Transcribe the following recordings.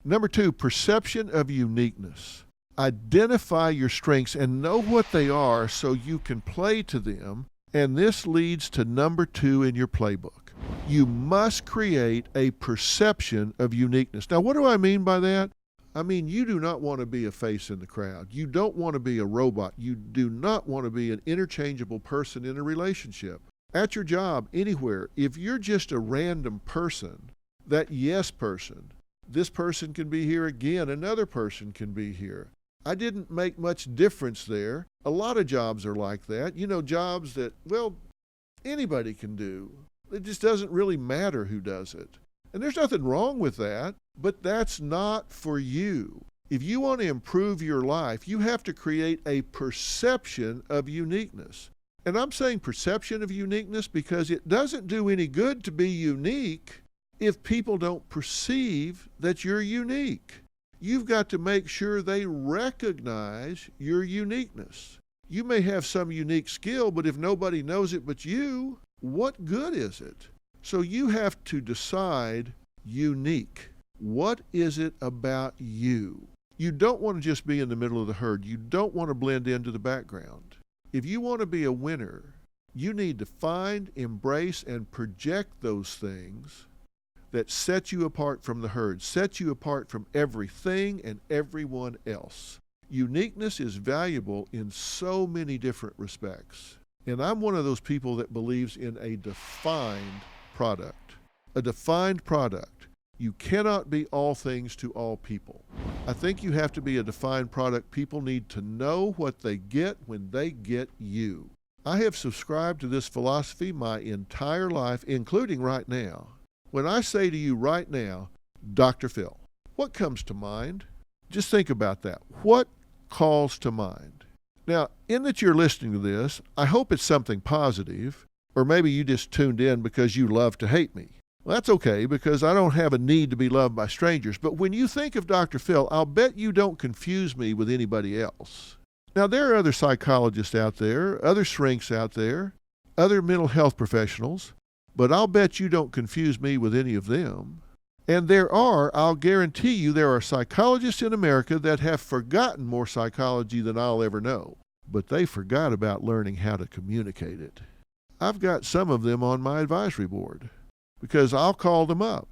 Number 2, perception of uniqueness. Identify your strengths and know what they are so you can play to them. And this leads to number 2 in your playbook. You must create a perception of uniqueness. Now, what do I mean by that? I mean, you do not want to be a face in the crowd. You don't want to be a robot. You do not want to be an interchangeable person in a relationship. At your job, anywhere, if you're just a random person, that yes person, this person can be here again, another person can be here. I didn't make much difference there. A lot of jobs are like that. You know, jobs that, well, anybody can do. It just doesn't really matter who does it. And there's nothing wrong with that, but that's not for you. If you want to improve your life, you have to create a perception of uniqueness. And I'm saying perception of uniqueness because it doesn't do any good to be unique if people don't perceive that you're unique. You've got to make sure they recognize your uniqueness. You may have some unique skill, but if nobody knows it but you, what good is it? So you have to decide unique. What is it about you? You don't want to just be in the middle of the herd. You don't want to blend into the background. If you want to be a winner, you need to find, embrace, and project those things that set you apart from the herd, set you apart from everything and everyone else. Uniqueness is valuable in so many different respects. And I'm one of those people that believes in a defined product. A defined product. You cannot be all things to all people. I think you have to be a defined product. People need to know what they get when they get you. I have subscribed to this philosophy my entire life, including right now. When I say to you right now, Dr. Phil, what comes to mind? Just think about that. What calls to mind? Now, in that you're listening to this, I hope it's something positive, or maybe you just tuned in because you love to hate me. Well, that's okay, because I don't have a need to be loved by strangers. But when you think of Dr. Phil, I'll bet you don't confuse me with anybody else. Now, there are other psychologists out there, other shrinks out there, other mental health professionals, but I'll bet you don't confuse me with any of them. And I'll guarantee you, there are psychologists in America that have forgotten more psychology than I'll ever know. But they forgot about learning how to communicate it. I've got some of them on my advisory board because I'll call them up.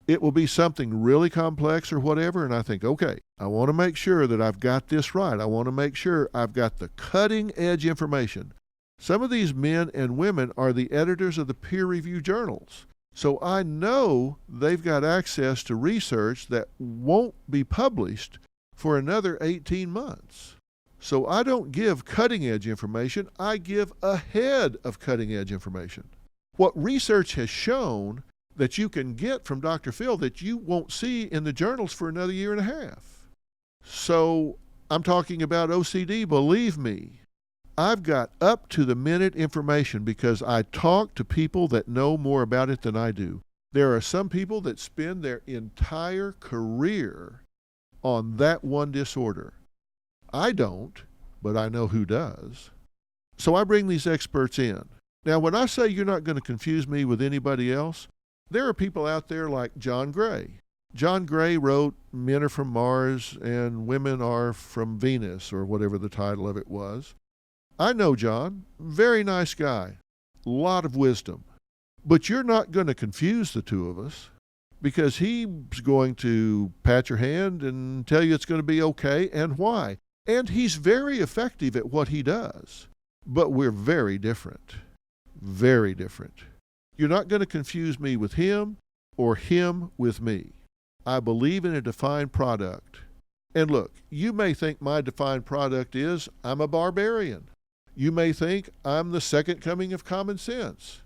It will be something really complex or whatever, and I think, okay, I want to make sure that I've got this right. I want to make sure I've got the cutting edge information. Some of these men and women are the editors of the peer-reviewed journals. So I know they've got access to research that won't be published for another 18 months. So I don't give cutting-edge information, I give ahead of cutting-edge information. What research has shown that you can get from Dr. Phil that you won't see in the journals for another year and a half. So I'm talking about OCD, believe me. I've got up-to-the-minute information because I talk to people that know more about it than I do. There are some people that spend their entire career on that one disorder. I don't, but I know who does. So I bring these experts in. Now, when I say you're not going to confuse me with anybody else, there are people out there like John Gray. John Gray wrote Men Are From Mars and Women Are From Venus, or whatever the title of it was. I know John, very nice guy, a lot of wisdom. But you're not going to confuse the two of us because he's going to pat your hand and tell you it's going to be okay and why. And he's very effective at what he does. But we're very different. Very different. You're not going to confuse me with him or him with me. I believe in a defined product. And look, you may think my defined product is I'm a barbarian. You may think I'm the second coming of common sense.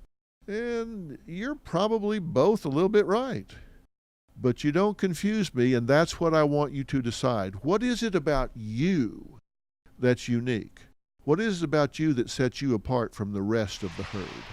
And you're probably both a little bit right. But you don't confuse me, and that's what I want you to decide. What is it about you that's unique? What is it about you that sets you apart from the rest of the herd?